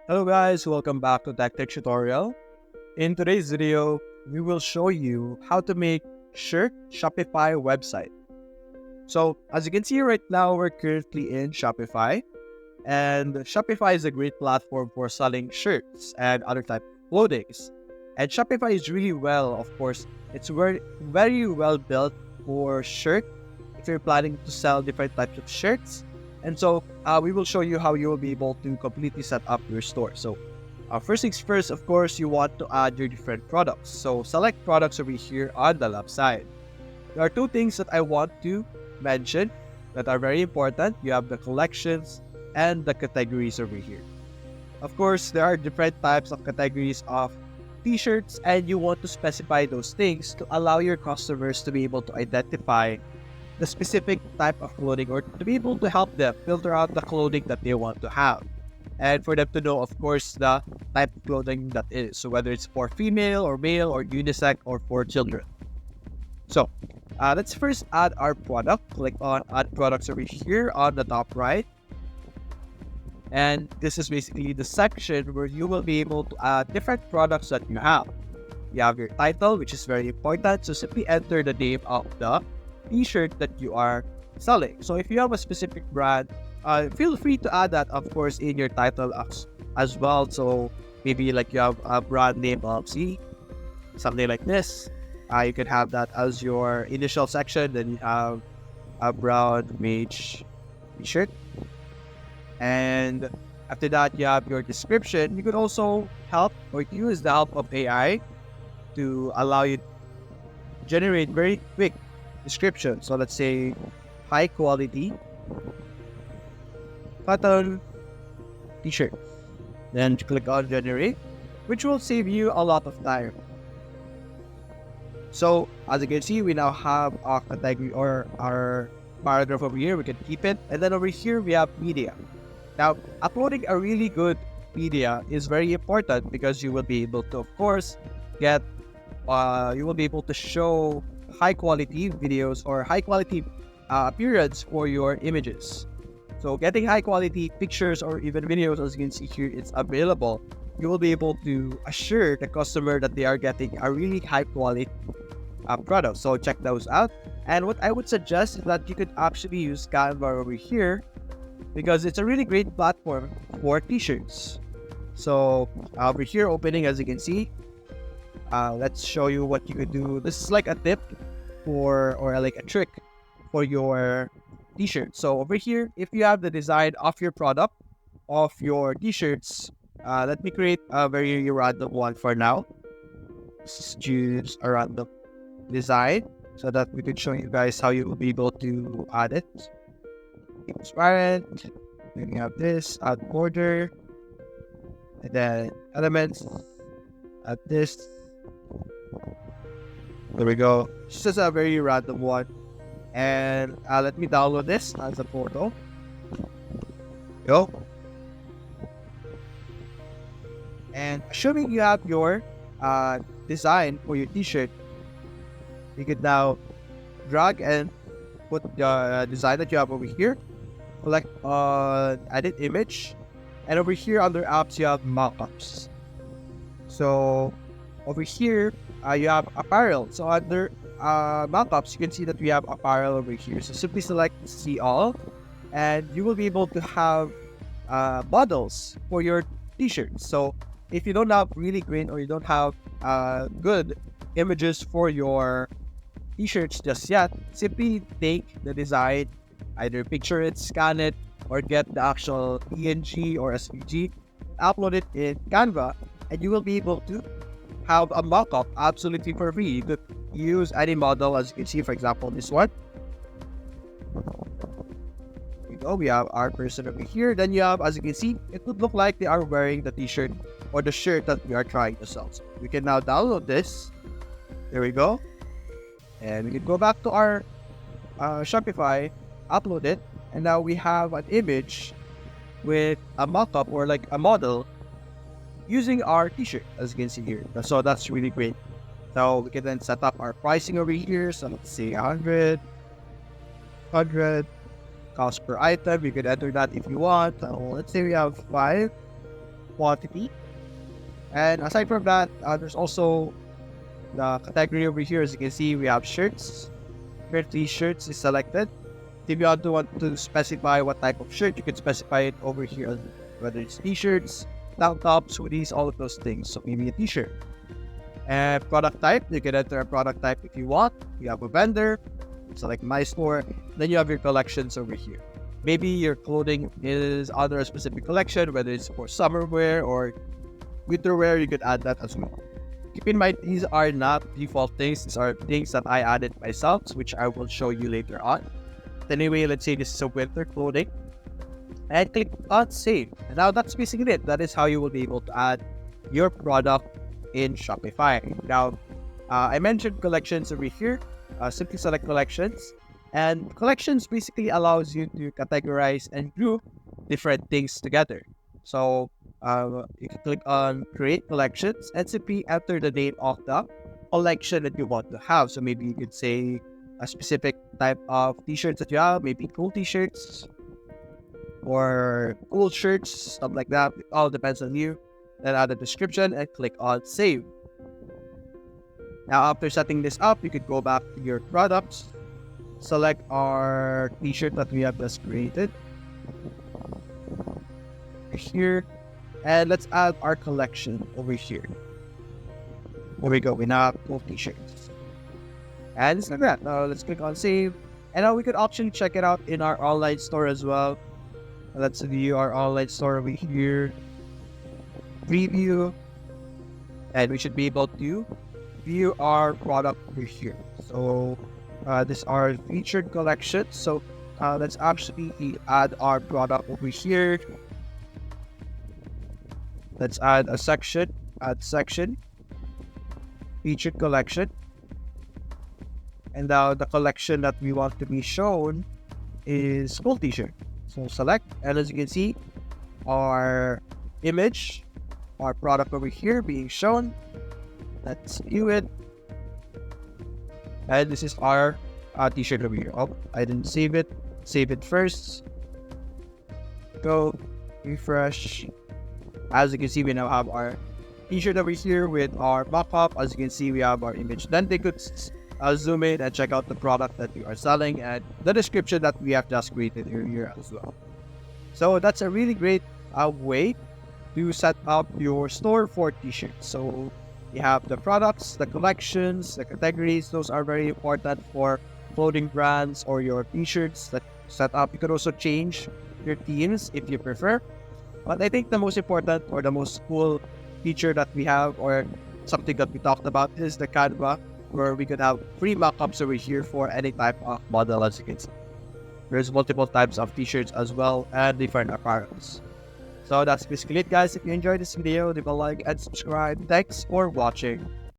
Hello guys, welcome back to Tech Tutorial. In today's video, we will show you how to make shirt Shopify website. So as you can see right now, we're currently in Shopify, and Shopify is a great platform for selling shirts and other type of clothings. And Shopify is really well, of course, it's very well built for shirt if you're planning to sell different types of shirts. And so we will show you how you will be able to completely set up your store. So first things first, of course, you want to add your different products. So select products over here on the left side. There are two things that I want to mention that are very important. You have the collections and the categories over here. Of course, there are different types of categories of t-shirts, and you want to specify those things to allow your customers to be able to identify the specific type of clothing, or to be able to help them filter out the clothing that they want to have, and for them to know, of course, the type of clothing that is. So whether it's for female or male or unisex or for children. So let's first add our product. Click on add products over here on the top right, and this is basically the section where you will be able to add different products that you have. You have your title, which is very important, so simply enter the name of the t-shirt that you are selling. So if you have a specific brand, feel free to add that, of course, in your title as well. So maybe like you have a brand name of something like this. You can have that as your initial section. Then you have a brown mage t-shirt, and after that you have your description. You could also help or use the help of AI to allow you to generate very quick description. So let's say high quality cotton t-shirt. Then click on generate, which will save you a lot of time. So as you can see, we now have our category or our paragraph over here. We can keep it, and then over here we have media. Now uploading a really good media is very important because you will be able to, of course, get you will be able to show high quality videos or high quality appearance for your images. So getting high quality pictures or even videos, as you can see here, it's available. You will be able to assure the customer that they are getting a really high quality product. So check those out. And what I would suggest is that you could actually use Canva over here, because it's a really great platform for t-shirts. So over here, opening, as you can see, let's show you what you could do. This is like a tip or like a trick for your t-shirt. So over here, if you have the design of your product, of your t-shirts, let me create a very random one for now. Let's choose a random design so that we can show you guys how you will be able to add it. Transparent. Then you have this, add border, and then elements, add this. There we go. It's just a very random one. And let me download this as a photo. Go. And assuming you have your design for your t-shirt, you can now drag and put the design that you have over here. Select edit image. And over here under apps, you have mockups. So over here, you have apparel. So under mockups, you can see that we have apparel over here. So simply select see all, and you will be able to have models for your t-shirts. So if you don't have really great, or you don't have good images for your t-shirts just yet, simply take the design, either picture it, scan it, or get the actual PNG or SVG, upload it in Canva, and you will be able to have a mock-up absolutely for free. You could use any model, as you can see, for example, this one. Here we go. We have our person over here. Then you have, as you can see, it would look like they are wearing the t-shirt or the shirt that we are trying to sell. So we can now download this. There we go. And we can go back to our Shopify, upload it, and now we have an image with a mock-up or like a model using our t-shirt, as you can see here. So that's really great. So we can then set up our pricing over here. So let's say 100 cost per item. You can enter that if you want. So let's say we have 5. quantity. And aside from that, there's also the category over here. As you can see, we have shirts. Here, t-shirts is selected. If you want to specify what type of shirt, you can specify it over here, whether it's t-shirts, tank tops, hoodies, all of those things. So maybe a t-shirt. And product type, you can enter a product type if you want. You have a vendor, select my store. Then you have your collections over here. Maybe your clothing is under a specific collection, whether it's for summer wear or winter wear, you could add that as well. Keep in mind, these are not default things. These are things that I added myself, which I will show you later on. Anyway, let's say this is a winter clothing. And click on save. And now that's basically it. That is how you will be able to add your product in Shopify. Now, I mentioned collections over here. Simply select collections. And collections basically allows you to categorize and group different things together. So, you can click on create collections and simply enter the name of the collection that you want to have. So maybe you could say a specific type of t-shirts that you have, maybe cool t-shirts or cool shirts, stuff like that. It all depends on you. Then add a description and click on save. Now after setting this up, you could go back to your products, select our t-shirt that we have just created here, and let's add our collection over here. There we go. We now have cool t-shirts. And just like that. Now let's click on save. And now we could actually check it out in our online store as well. Let's view our online store over here. Preview. And we should be able to view our product over here. So this is our featured collection. So let's actually add our product over here. Let's add a section. Add section. Featured collection. And now the collection that we want to be shown is full t-shirt. So select, and as you can see, our image, our product over here being shown. Let's view it. And this is our t-shirt over here. Oh, I didn't save it. Save it first. Go, refresh. As you can see, we now have our t-shirt over here with our mock-up. As you can see, we have our image. Then they could zoom in and check out the product that we are selling and the description that we have just created here as well. So that's a really great way to set up your store for t-shirts. So you have the products, the collections, the categories. Those are very important for clothing brands or your t-shirts that set up. You could also change your themes if you prefer. But I think the most important or the most cool feature that we have, or something that we talked about, is the Canva, where we could have free mockups over here for any type of model. As you can see, there's multiple types of t-shirts as well and different apparels. So that's basically it, guys. If you enjoyed this video, leave a like and subscribe. Thanks for watching.